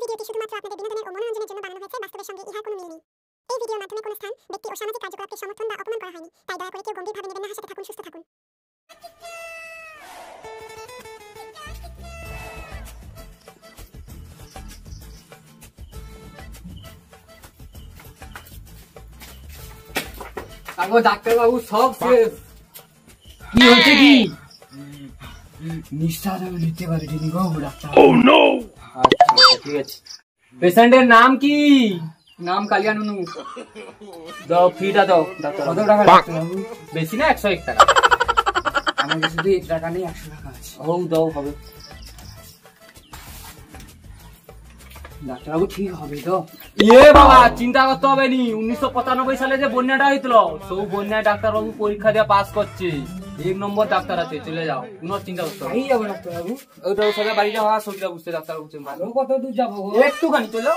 ভিডিওটি শুধুমাত্র আপনাদের বিনোদনের ও মনোরঞ্জনের জন্য বানানো হয়েছে, বাস্তবের সঙ্গে ইহার কোনো মিল নেই। এই ভিডিওর মাধ্যমে কোনো স্থান, ব্যক্তি ও সামাজিক কার্যকলাপকে সমর্থন বা অপমান করা হয়নি, তাই দয়া করে কেউ গম্ভীরভাবে নেবেন না। হাসতে থাকুন, সুস্থ থাকুন। আগো ডাক্তার বাবু সব শেষ। কি হচ্ছে কি? নিঃশ্বাস আমি নিতে পারিনি গো ডাক্তার। ও নো। আচ্ছা ঠিক আছে। পেশেন্টের নাম কি? নাম কালিয়ানুনু। দাও ফিটা দাও ডাক্তার। কত টাকা ডাক্তার বাবু? বেশি না 101 টাকা। আমার কাছে শুধু 1 টাকা নেই, 100 টাকা আছে। ও দাও হবে। ডাক্তারবাবু ঠিক হবে তো? বাবা চিন্তা করতে হবে নি। 1995 সালে যে বন্যাটা হয়েছিল, সব বন্যায় ডাক্তারবাবু পরীক্ষা দিয়ে পাস করছে। 1 নম্বর ডাক্তার আছে, চলে যাও, কোনো চিন্তা করতে হবে। যাবো ডাক্তারবাবু। ওইটা সোজা বাড়ি যাওয়া, শরীরটা বুঝতে ডাক্তারবাবু ভালো। কত দূর যাবো? একটুখানি চলো।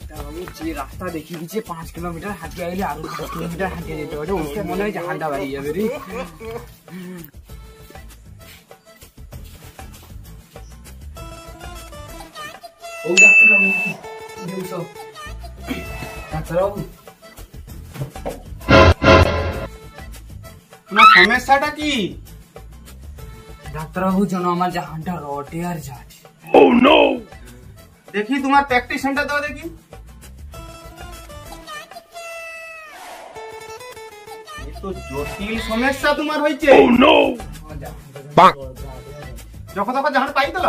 ডাক্তারবাবু যে রাস্তা দেখিয়ে দিচ্ছে 5 কিলোমিটার হাঁটিয়ে গেলে আরো 10 কিলোমিটার হাঁটিয়ে যেতে হবে। ওকে মনে হয় জাহানটা বাড়িয়ে যাবে রে। ও ডাক্তারবাবু, ডাক্তারবাবু তোমার সমস্যাটা কি? ডাক্তারবাবু যেন আমার জাহানটা রটে আর যাচ্ছে। ও নো। দেখি তোমার প্র্যাকটিশনটা দাও দেখি। এই তো জটিল সমস্যা তোমার হয়েছে। ও নো। যখন তখন জাহান পাই দিল।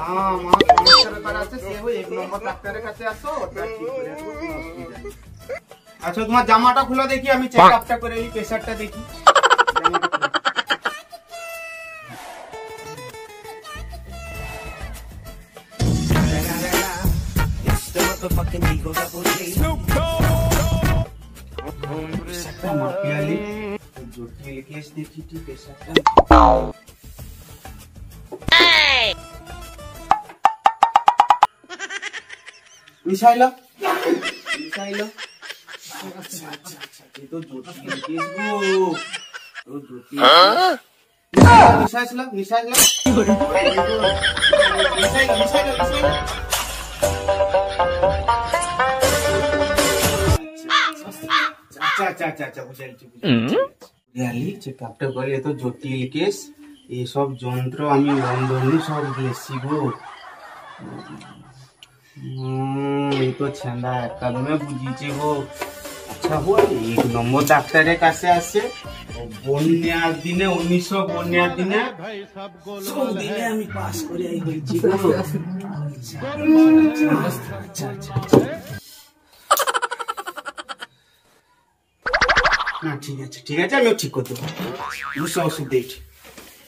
আমার সমস্যার ব্যাপার আছে, সে ওই 1 নম্বর ডাক্তারের কাছে আসো, ওটা ঠিক করে দেবো, কোনো অসুবিধা নেই। আচ্ছা তোমার জামাটা খুলো দেখি, আমি চেক আপটা করে নিই, প্রেসারটা দেখি। জটিল কেস দেখি ঠিক প্রেসারটা। মিশাইলো মিশাইলো। আচ্ছা আচ্ছা আচ্ছা, এই তো জটিল কেস গো। ও জটিল মিশাইলো মিশাইলো মিশাইলো মিশাইলো মিশাইলো। আচ্ছা আচ্ছা আচ্ছা আচ্ছা বুঝাইছি বুঝাইছি। চেকআপটা করে, এ তো জটিল কেস। এইসব যন্ত্র আমি লন্ডনে সব গেছি গো। এই তো ছেঁদা একদমে বুঝিয়েছে গো। আচ্ছা বল, 1 নম্বর ডাক্তারের কাছে আসে বন্যার দিনে, 1900 বন্যার দিনে সব দিনে আমি পাস করে হয়েছি গো। আচ্ছা আচ্ছা না ঠিক আছে ঠিক আছে, আমি ঠিক করতে পারবো। বুঝছো ওষুধ দিয়েছি,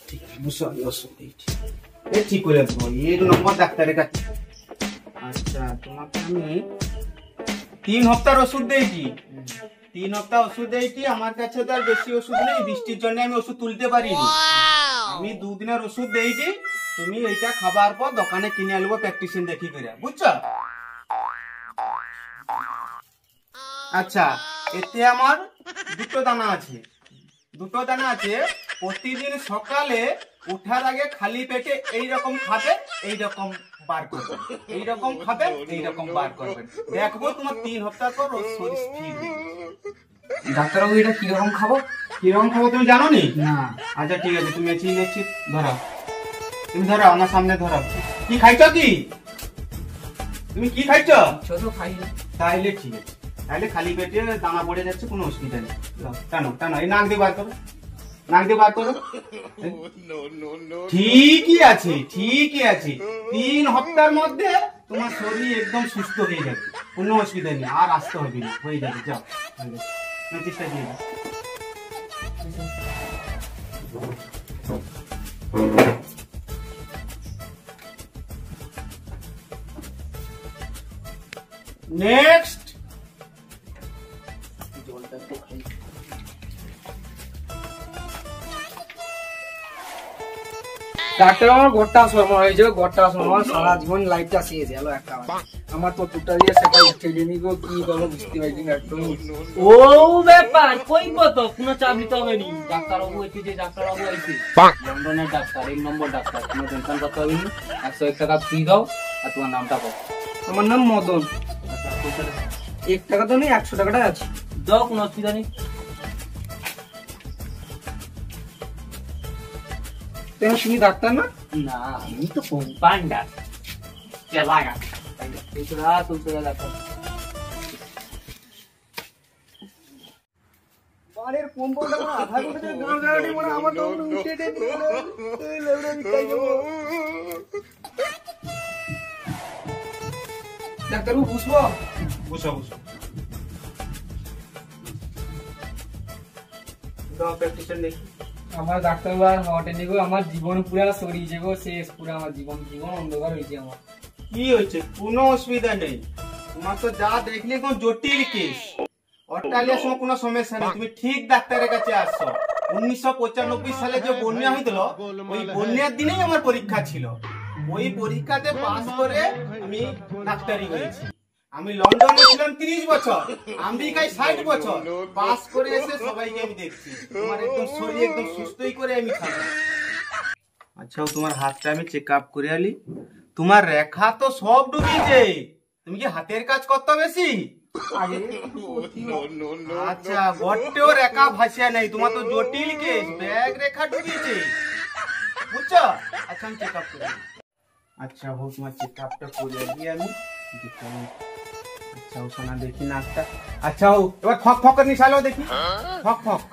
ঠিক আছে বুঝছো, আমি ওষুধ দিয়েছি, ঠিক করে দেবো 1 নম্বর ডাক্তারের কাছে। আচ্ছা তোমাকে আমি 3 সপ্তাহের ওষুধ দিয়েছি, 3 সপ্তাহ ওষুধ দিয়েছি। আমার কাছে তো আর বেশি ওষুধ নেই, বৃষ্টির জন্য আমি ওষুধ তুলতে পারিনি। আমি 2 দিনের ওষুধ দিয়েছি, তুমি এইটা খাবার পর দোকানে কিনে আনবো প্র্যাকটিশন দেখি করে, বুঝছো? আচ্ছা এতে আমার 2টো দানা আছে, 2টো দানা আছে। প্রতিদিন সকালে ওঠার আগে খালি পেটে এইরকম খাবে, এইরকম বার করবেন, এইরকম খাবেন, এইরকম বার করবেন। দেখবো তোমার 3 সপ্তাহ পর শরীর স্থির হয়ে যাবে। ডাক্তারবাবু এটা কিরকম খাবো? কিরকম খাবো তুমি জানো নি? না। আচ্ছা ঠিক আছে, তুমি এসি ধরো, তুমি ধরো আমার সামনে ধরো। কি খাইছ কি? তুমি কি খাইছ? ছোট খাই। তাইলে ঠিক আছে, তাহলে খালি পেটে দানা পড়ে যাচ্ছে, কোনো অসুবিধা নেই। টানো টানো, এই নাক দিয়ে বার করো, নাক দিয়ে বার করো। ঠিকই আছে ঠিকই আছে, 3 সপ্তাহের মধ্যে তোমার শরীর একদম সুস্থ হয়ে যাবে, কোনো অসুবিধা নেই, আর আসতে হবে না, হয়ে যাবে। যাও চেষ্টা দিয়ে দাও। নেক্সট ডাক্তার আমার গোটা সময় হয়েছে, গোটা সময় সারা জীবন লাইফটা শেষ গেল একটা। আমার তো দুটা দিয়ে সেটা ছেড়ে নিব, কি করবো বুঝতে পারছি না একদম। ও ব্যাপার কইব তো, কোনো চাপ নিতে হবে নি। ডাক্তারবাবু এসে যে ডাক্তারবাবু আইছে লন্ডনের ডাক্তার, 1 নম্বর ডাক্তার, কোনো টেনশন করতে হবে না। 101 টাকা ফি দাও আর তোমার নামটা বল। আমার নাম মদন। আচ্ছা 1 টাকা তো নেই, 100 টাকাটা আছে। দাও, কোনো অসুবিধা নেই। তুমি ডাক্তার না? না আমি তো কম্পাউন্ডার। চালাগা তুলসরা ডাক্তার। বাড়ির কম্পাউন্ডার মানে আধা ঘন্টা গান গাড়ি মানে আমার তো উঠে দে এই লেবড়া বিকাই যাব। ডাক্তার বুঝবো? বসো বসো। দাও প্রেসক্রিপশন দেখি। আমার ডাক্তার বাবু হটে নিগো, আমার জীবন পুরা সরিয়ে যাবো, শেষ পুরা আমার জীবন অন্ধকার হয়েছে আমার। কি হয়েছে? কোনো অসুবিধা নেই, তোমার তো যা দেখলে কোন জটিল কেস। অট্টালিয়ার সময় কোনো সমস্যা নেই, তুমি ঠিক ডাক্তারের কাছে আসছো। 1995 সালে যে বন্যা হয়েছিল, ওই বন্যার দিনেই আমার পরীক্ষা ছিল। ওই পরীক্ষাতে পাস করে আমি ডাক্তারি হয়েছি। আমি লন্ডনে ছিলাম 30 বছর, আমেরিকায় 60 বছর। পাস করে এসে সবাইকে আমি দেখছি, তোমার একদম শরীর একদম সুস্থই করে আমি থাকি। আচ্ছা তোমার হাতটা আমি চেক আপ করে আলি। তোমার রেখা তো সব ডুবিয়েছে, তুমি কি হাতের কাজ করতে বেশি? আচ্ছা বটেও রেখা ভাসিয়া নেই, তোমার তো জটিল কেস, ব্যাগ রেখা ডুবিয়েছে, বুঝছো? আচ্ছা আমি চেক আপ করি। আচ্ছা হোক, তোমার চেক আপটা করে আলি আমি। আচ্ছা ও সোনা দেখি নাকটা। আচ্ছা ও এবার ফক ফক করে নিশালো দেখি, ফক ফক।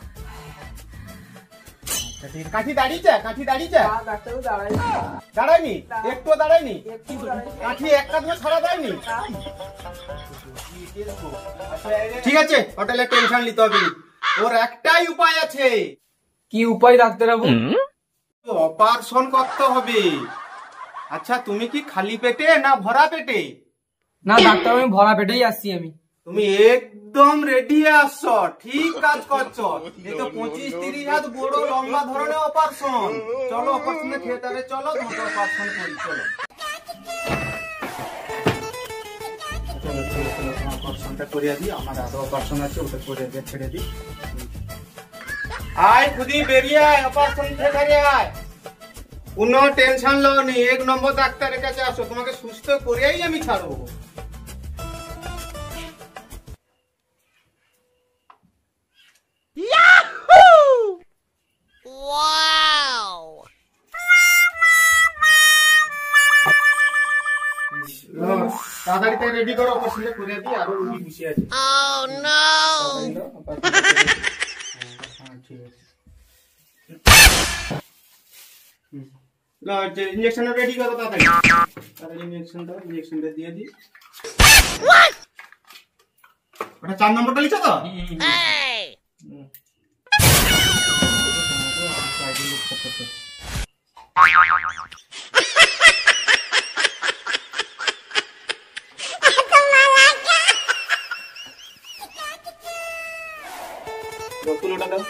আচ্ছা ঠিক, কাঠি দাঁড়িয়েছে? কাঠি দাঁড়িয়েছে? ডাক্তার দাঁড়াই দাঁড়ায়নি, একটুও দাঁড়ায়নি? কাঠি এক কাঁধে ছাড়া দেয়নি? ঠিক আছে, হোটেলে টেনশন নিতে হবে না। ওর একটাই উপায় আছে। কি উপায় ডাক্তার বাবু? অপারেশন করতে হবে। আচ্ছা তুমি কি খালি পেটে না ভরা পেটে? না ডাক্তার আমি ভরা পেটেই আসছি আমি। তুমি একদম রেডি আসছো, ঠিক কাজ করছো। এই তো 25-30 হাত বড় লম্বা ধরনের অপারেশন। চলো অপারেশনের থিয়েটারে চলো, তোমাকে অপারেশন করি। চলো চলো চলো চলো, তোমার অপারেশনটা করিয়ে দিই। আমার আরো অপারেশন আছে, ওটা করে দিয়ে ছেড়ে দিই। আয় খুদি বেরিয়ে আয়, অপারেশন থিয়েটারে আয়। কোনো টেনশন লো নি, 1 নম্বর ডাক্তারের কাছে আসো, তোমাকে সুস্থ করেই আমি ছাড়বো। তাড়াতাড়ি তাই রেডি করো, অপারেশনটা করে দিই। আরো রুগী বসে আছে। ঠিক আছে, ইঞ্জেকশন রেডি করো তাড়াতাড়ি। তাড়াতাড়ি ইঞ্জেকশনটা দিয়ে দিই। ওটা 4 নম্বরটা লিখছো তো? রসুনটা দাও।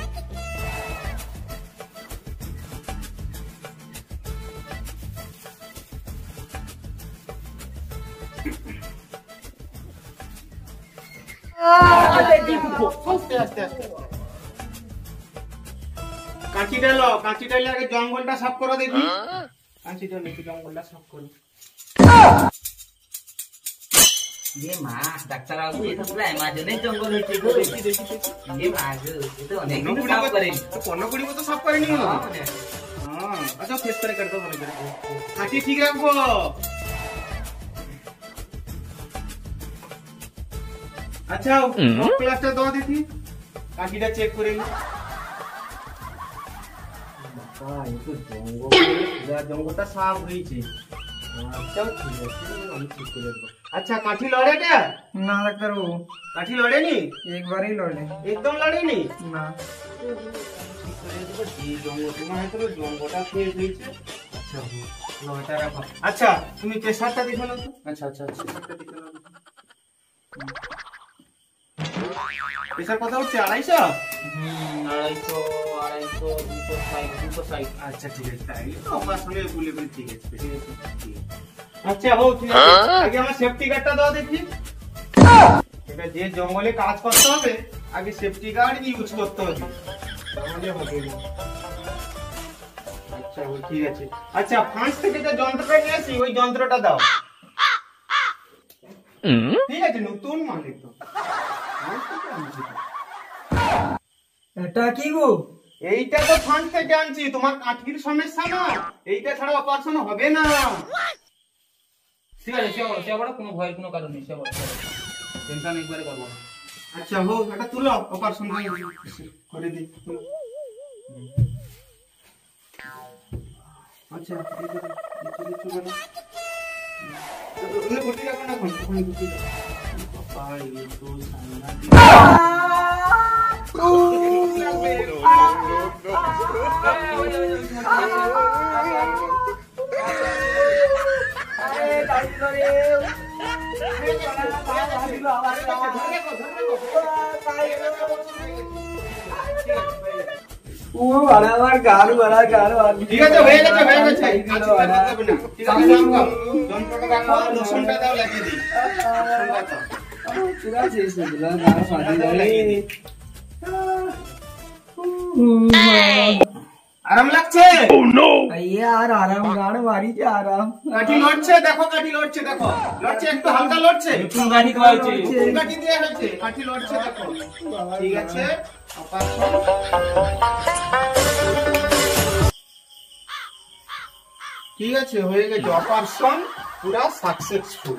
কাঁচিটা লো, কাঁচিটা আগে জঙ্গলটা সাফ করো দেখি। কাঁচিটা নাকি জঙ্গলটা সাফ করো। মা ডাক্তার বাবু, এটা পুরো অ্যামাজনের জঙ্গল হয়েছে গো। দেখি দেখি দেখি মা গো, এটা অনেক দিন সাফ করেনি। 15-20 বছর সাফ করেনি মনে হয়। আচ্ছা ফেস করে কাটতে ভালো করে। কাঁচি ঠিক রাখবো। আচ্ছা ক্লাসটা দাও দেখি, কাঁচিটা চেক করে নি। জঙ্গলটা সাফ হয়েছে। আচ্ছা ঠিক আছে, আমি ঠিক করে দেবো। আচ্ছা কাঠি লড়েটা? না ডাক্তার বাবু, কাঠি লড়েনি? একবারই লড়ে। একদম লড়েনি? না আচ্ছা তুমি প্রেসারটা দেখে নাও তো। আচ্ছা আচ্ছা প্রেসার কত উঠছে? 250? 250, 260। আচ্ছা ঠিক আছে, তাই তো অপারেশনে বলে ঠিক আছে। ঠিক আছে, আচ্ছা হোক, ঠিক আছে। আগে আমার সেফটি গার্ডটা দাও দেখি। এটা যে জঙ্গলে কাজ করতে হবে আগে সেফটি গার্ড ইউজ করতে হবে, তাহলে হবে না। আচ্ছা হোক, ঠিক আছে। আচ্ছা ফাঁস থেকে যে যন্ত্রটা নিয়ে আসি ওই যন্ত্রটা দাও। ঠিক আছে, নতুন মালিক তো। ফাঁস থেকে আনছি তো। এটা কি গো? এইটা তো ফাঁস থেকে আনছি, তোমার কাঠির সমস্যা না, এইটা ছাড়া অপারেশন হবে না। ঠিক আছে, সে বড় কোনো ভয়ের কোনো কারণ নেই, সে বড় টেনশন একবারে করবো না। আচ্ছা হোক, এটা তুলো, অপারেশন করে দিই। আচ্ছা এই যে, এই চলে তুমি গুটি রাখো না, ওখানে গুটি রাখো। বাবা এই তো আমার গান বাড়া গান। ঠিক আছে, হয়ে গেছে, হয়ে গেছে। আচ্ছা হবে না, ঠিক আছে, যন্ত্রটা রাখো, লোশনটা দাও, লাগিয়ে দিই। লোশনটা দাও। পুরা শেষ হয়ে গেল, গান ফাটি গেল। আরাম লাগছে? यार आराम गान मारी के आराम। কাঠি লড়ছে, দেখো কাঠি লড়ছে, দেখো লড়ছে, একটু হালকা লড়ছে। নতুন গাড়ি দেওয়া হয়েছে। নতুন কাঠি দেওয়া হয়েছে, কাঠি লড়ছে, দেখো। ঠিক আছে, অপারেশন। ঠিক আছে, হয়ে গেছে, অপারেশন পুরা সাকসেসফুল।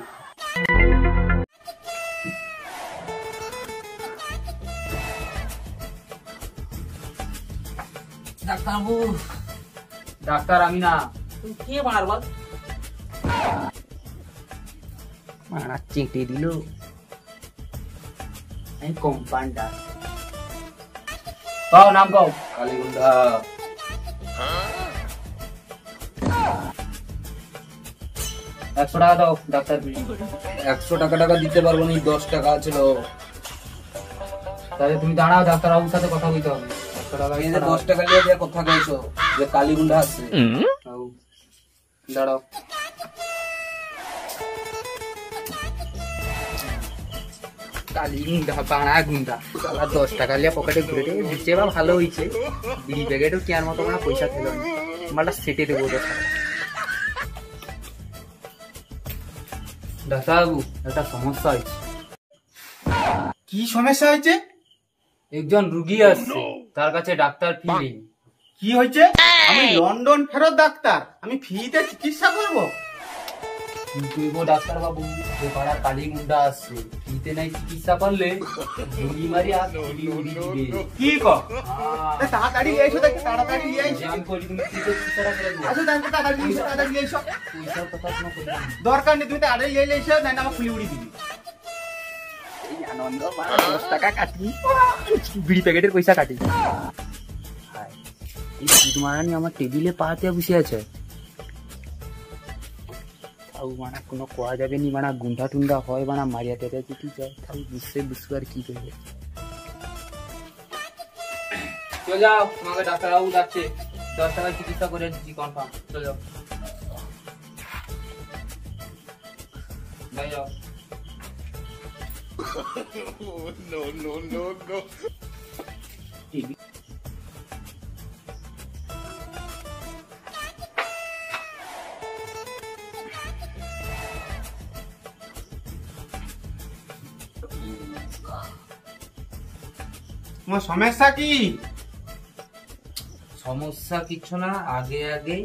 ডাক্তারবাবু, ডাক্তার আমি না, তুই কে বানার বল? মারা চেটে দিল, আমি কম্পাউন্ডার। কও নাম কও। কালীগুন্ডা। 100 টাকা দাও ডাক্তার। 100 টাকা দিতে পারবো না, 10 টাকা ছিল। তাহলে তুমি দাঁড়াও, ডাক্তারবাবুর সাথে কথা বলতে হবে। 100 টাকা এই যে 10 টাকা নিয়ে যে কথা কইছো যে কালীগুন্ডা আছে, দাঁড়াও। কালীগুন্ডা বানা গুন্ডা, সালা 10 টাকা লিয়ে পকেটে ঘুরে দিচ্ছে, বা ভালো হইছে। বিড়ি প্যাকেটও কেয়ার মতো না পয়সা ছিল না, মালটা সেটে দেবো। ডাক্তারবাবু, একটা সমস্যা হয়েছে। কি সমস্যা হয়েছে? একজন রুগী আসছে, তার কাছে ডাক্তার ফি নেই। কি হয়েছে? আমি লন্ডন ফেরত ডাক্তার, আমি ফ্রিতে চিকিৎসা করবো? কিন্তু ডাক্তারবাবু, যে পাড়া কালীগুন্ডা আসছে, ফ্রিতে নাই চিকিৎসা করলে গুলি মারি আর গুলি উড়ি দিবে। কি কর? তাড়াতাড়ি নিয়ে এসো, দেখি তাড়াতাড়ি নিয়ে এসো। আমি করি, তুমি ফ্রিতে চিকিৎসাটা করে দিও। আচ্ছা দেখো, তাড়াতাড়ি নিয়ে এসো, তাড়াতাড়ি নিয়ে এসো। পয়সার কথা কোনো করি না। দরকার নেই, তুমি তাড়াতাড়ি নিয়ে এসো, না আমার খুলি উড়ি দিবি। এই আনন্দ, 10 টাকা কাটি, বিড়ি প্যাকেটের পয়সা কাটি। এই সুদ মারানি আমার টেবিলে পাতে বসে আছে। তাও মানা কোনো কোয়া যাবে নি, মানা গুন্ডা টুন্ডা হয়, মানা মারিয়া টেরিয়া যদি যায়, তাই বুঝতে আর কি করবে। চলে যাও, তোমাকে ডাক্তারবাবু ডাকছে, 10 টাকায় চিকিৎসা করে দিচ্ছি কনফার্ম। চলে যাও, যাও। তোমার সমস্যা কি? সমস্যা কিছু না, আগে আগে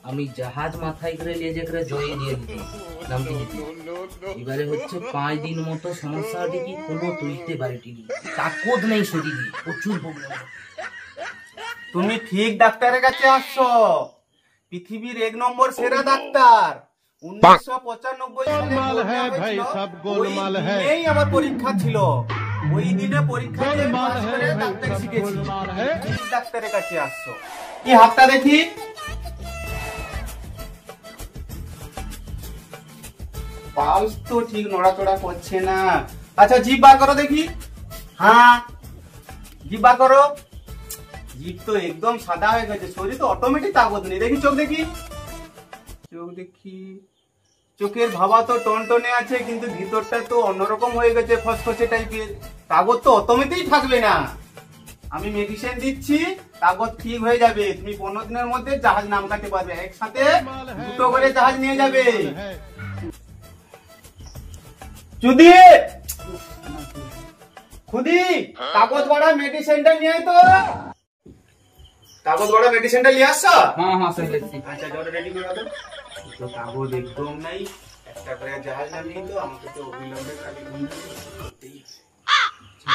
আমি জাহাজ মাথায় করে নিয়ে যে করে জয়ে দিয়ে দিত নামটি দিত। এবারে হচ্ছে 5 দিন মতো সমস্যা হচ্ছে কি কোনো তুলতে পারিনি, তাকত নেই শরীরে, প্রচুর প্রবলেম। তুমি ঠিক ডাক্তারের কাছে আসছো, পৃথিবীর 1 নম্বর সেরা ডাক্তার। 1995 সালে ওই দিনেই আমার পরীক্ষা ছিল, ওই দিনে পরীক্ষা দিয়ে পাস করে ডাক্তার শিখেছি। ঠিক ডাক্তারের কাছে আসছো। কি হাতটা দেখি? পালস তো ঠিক নড়াচড়া করছে না। আচ্ছা জিভ বার করো দেখি। হ্যাঁ জিভ বার করো। জিভ তো একদম সাদা হয়ে গেছে, শরীর তো অটোমেটিক তাগত নেই। দেখি চোখ দেখি, চোখ দেখি, চোখের ভাবা তো টনটনে আছে, কিন্তু ভিতরটা তো অন্যরকম হয়ে গেছে, ফসফসে টাইপের। কাগজ তো অতমেতেই থাকবে না। আমি মেডিসিন দিচ্ছি, কাগজ ঠিক হয়ে যাবে। তুমি 15 দিনের মধ্যে জাহাজ নামকাতে পারবে। একসাথে 2টো করে জাহাজ নিয়ে যাবে। যদি খুদি কাগজ বাড়া মেডিসিনটা নিয়ে আয় তো। কাগজ বাড়া মেডিসিনটা নিয়ে আসছো? হ্যাঁ হ্যাঁ স্যার দেখছি। আচ্ছা জল রেডি করে দাও। তো কাগজ একদম নাই, একটা করে জাহাজ নামিয়ে তো আমাকে তো অবিলম্বে কালি বন্ধ করতেই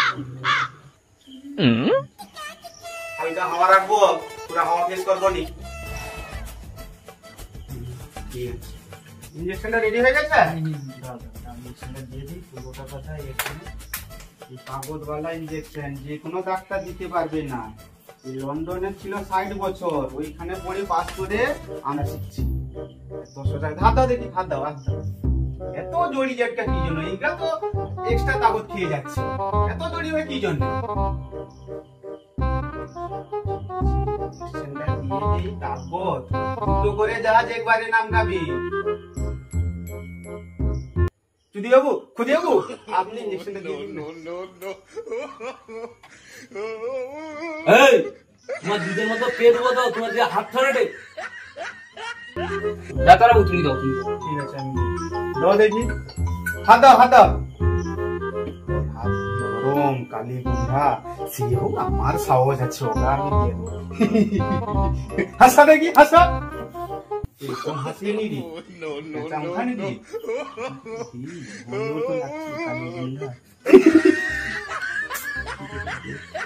হবে। হালকা হাওয়া রাখবো, পুরো হাওয়া ফেস করবো নি। ইঞ্জেকশনটা রেডি হয়ে গেছে? ইঞ্জেকশনটা দিয়ে দিই। পুরোটা কথা এখানে কাগজওয়ালা ইঞ্জেকশন যে কোনো ডাক্তার দিতে পারবে না। লন্ডনে ছিল 60 বছর, ওইখানে পড়ে পাস করে আমরা শিখছি। 10 টাকা ধার দাও দেখি, ধার দাও। আচ্ছা এত জড়ি জটকা কি জন্য? এইটা তো এক্সট্রা কাগজ খেয়ে যাচ্ছে। এত জড়ি হয় কি জন্য? দিয়ে দিই কাগজ, 2টো করে জাহাজ একবারে নামগাবি। যদি বাবু, খুদি বাবু, আপনি ইঞ্জেকশনটা দিয়ে দিন। এই তোমার দুধের মতো পেট বতো, তোমার যে হাত ধরে রে ডাক্তার বাবু তুমি দাও, তুমি দাও। ঠিক আছে আমি দাও দেখি। হাত দাও, হাত দাও। হাত নরম, কালি গুন্ডা, সে হোক আমার সাহস আছে, ওটা আমি দিয়ে দেবো। হাসা দেখি, হাসা। এরকম হাসিয়ে নি রে, চামখানি দি।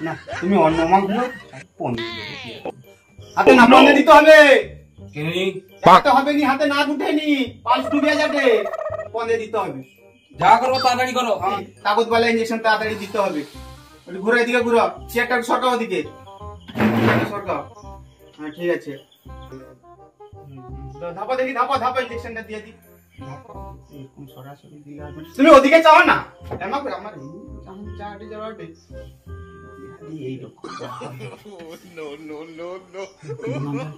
না তুমি অন্য মাগুলো হাতে না পন্দে দিতে হবে। হাতে হবে নি, হাতে না উঠেনি, 5 ডুবিয়া যাবে, পন্দে দিতে হবে। যা করো তাড়াতাড়ি করো। কাগজ বালা ইঞ্জেকশন তাড়াতাড়ি দিতে হবে। ঘুরে এদিকে ঘুরো, চেয়ারটা সরকাও দিকে সরকাও। হ্যাঁ ঠিক আছে, ধাপা দেখি, ধাপা ধাপা ইঞ্জেকশনটা দিয়ে দি। এরকম সরাসরি দিলে তুমি ওদিকে চাও না, আমার আমার চাটে যাওয়াবে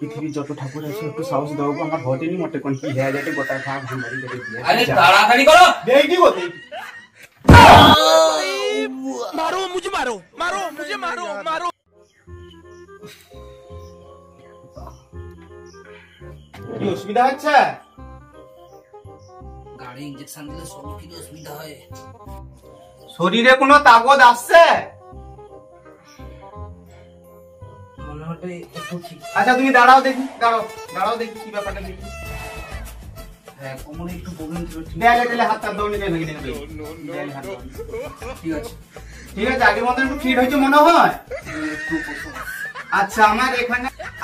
পৃথিবীর যত ঠাকুর আছে একটু সাহস দাও। আমার ঘটে নি মোটে কোন কি হয়ে যাবে, গোটা ভাগ ভাঙারি করে দিয়ে। আরে তাড়াতাড়ি করো। দেখি গো দেখি। मारो मुझे, मारो मारो मुझे, मारो मारो। কি অসুবিধা হচ্ছে? গাড়ি ইঞ্জেকশন দিলে সব কিছু অসুবিধা হয়। শরীরে কোনো তাগদ আসছে? মনে হতে একটু ঠিক। আচ্ছা তুমি দাঁড়াও দেখি, দাঁড়াও দাঁড়াও দেখি কি ব্যাপারটা দেখি। হ্যাঁ কোমরে একটু প্রবলেম ছিল। দেয়ালে টেলে হাতটা দৌড়ে গেলে ভেঙে দেবে। ঠিক আছে ঠিক আছে, আগের মতো একটু ফিট হয়েছে মনে হয়। আচ্ছা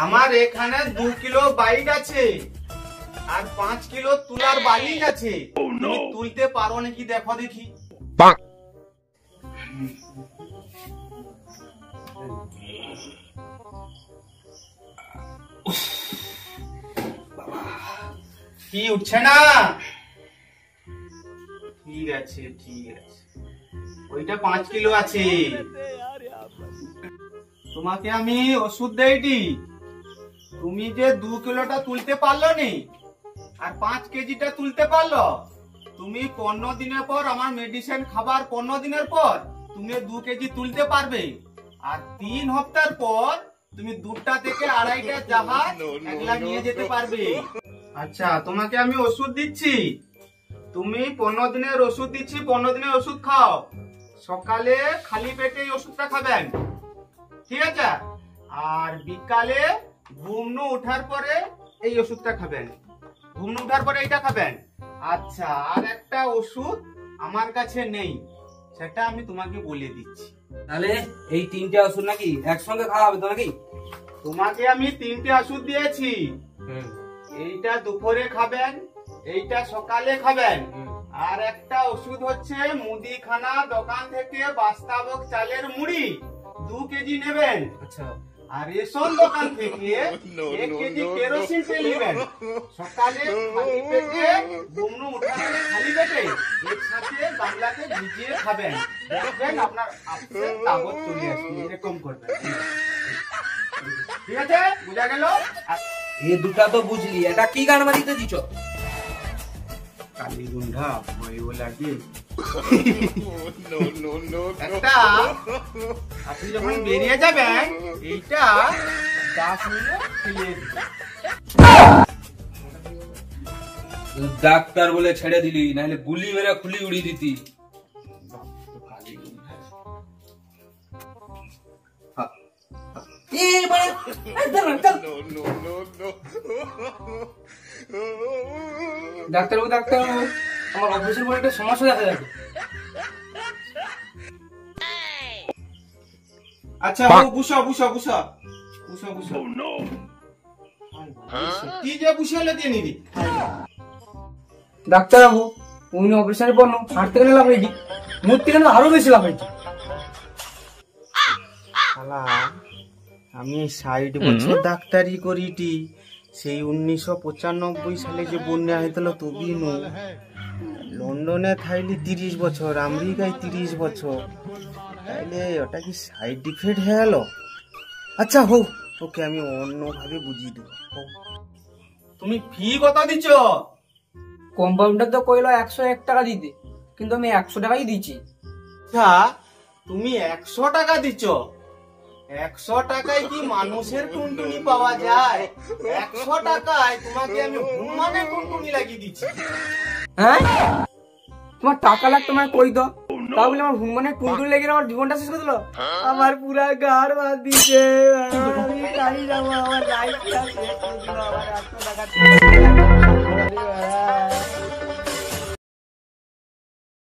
আমার এখানে 2 কিলো বাইক আছে আর 5 কিলো তুলার বালি আছে। তুমি তুলতে পারো নাকি দেখো দেখি। কি উঠছে না? ঠিক আছে ঠিক আছে, ওইটা 5 কিলো আছে। তোমাকে আমি ওষুধ দেইটি, তুমি যে 2 কিলোটা তুলতে পারলো নি আর 5 কেজিটা তুলতে পারলো, তুমি 15 দিনের পর আমার মেডিসিন খাবার 15 দিনের পর তুমি 2 কেজি তুলতে পারবে। আর 3 সপ্তাহ পর তুমি 2টা থেকে 2.5টা জাহাজ একলা নিয়ে যেতে পারবে। আচ্ছা তোমাকে আমি ওষুধ দিচ্ছি, তুমি 15 দিনের ওষুধ দিচ্ছি, 15 দিনের ওষুধ খাও। সকালে খালি পেটে এই ওষুধটা খাবেন, ঠিক আছে? আর বিকালে ঘুমনু ওঠার পরে এই ওষুধটা খাবেন, ঘুমনু ওঠার পরে এইটা খাবেন। আচ্ছা আর একটা ওষুধ আমার কাছে নেই, সেটা আমি তোমাকে বলে দিচ্ছি। তাহলে এই 3টে ওষুধ নাকি একসঙ্গে খাওয়া হবে তো নাকি? তোমাকে আমি 3টে ওষুধ দিয়েছি। এইটা দুপুরে খাবেন, এইটা সকালে খাবেন। আর একটা ওষুধ হচ্ছে মুদিখানা দোকান থেকে বাস্তাবক চালের মুড়ি 2 কেজি নেবেন। আচ্ছা আর রেশন দোকান থেকে 1 কেজি কেরোসিন তেল নেবেন। সকালে খালি পেটে ঘুমনু উঠার পরে খালি পেটে একসাথে গামলাতে ভিজিয়ে খাবেন, দেখবেন আপনার আপসেট তাগত চলে আসবে। এরকম করবেন, ঠিক আছে? বুঝা গেল? এই দুটা তো বুঝলি, এটা কি গান বাজিতে দিছ? কালী গুন্ডা ভয়ও লাগে। একটা আপনি যখন বেরিয়ে যাবেন এইটা 10 মিনিট ফেলিয়ে দিন। ডাক্তার বলে ছেড়ে দিলি, নাহলে গুলি মেরে খুলি উড়িয়ে দিতি। ডাক্তারবাবু ডাক্তারবাবু, আমার অফিসের পরে একটা সমস্যা দেখা যাবে। আচ্ছা বুঝো বুঝো বুঝো বুঝো বুঝো কি যে বুঝালে দিয়ে নিবি। ডাক্তারবাবু, উনি অপারেশনের পর হাঁটতে গেলে লাভ হয়েছি, মরতে গেলে আরো বেশি লাভ হয়েছে। শালা আমি 60 বছর ডাক্তারি করিটি, সেই 1995 সালে যে বন্যা হয়েছিল তবিনু। লন্ডনে থাইলি 30 বছর, আমেরিকায় 30 বছর, তাইলে ওটা কি সাইড ইফেক্ট হয়ে গেল? আচ্ছা হোক, ওকে আমি অন্যভাবে বুঝিয়ে দেবো। তুমি ফি কত দিচ্ছ? কম্পাউন্ডার তো কইলো 101 টাকা দিতে, কিন্তু আমি 100 টাকাই দিচ্ছি। আচ্ছা তুমি 100 টাকা দিচ্ছ? 100 টাকায় কি মানুষের টুনটুনি পাওয়া যায়? 100 টাকায় তোমাকে আমি হনুমানের টুনটুনি লাগিয়ে দিচ্ছি। হ্যাঁ, তোমার টাকা লাগতো মানে কই দাও, তা বলে আমার হনুমানের টুনটুনি লেগে আমার জীবনটা শেষ করে দিল। আমার পুরা গাড় বাদ দিছে, আমি কালি যাবো, আমার লাইফটা শেষ করে দিল। আমার 100 টাকা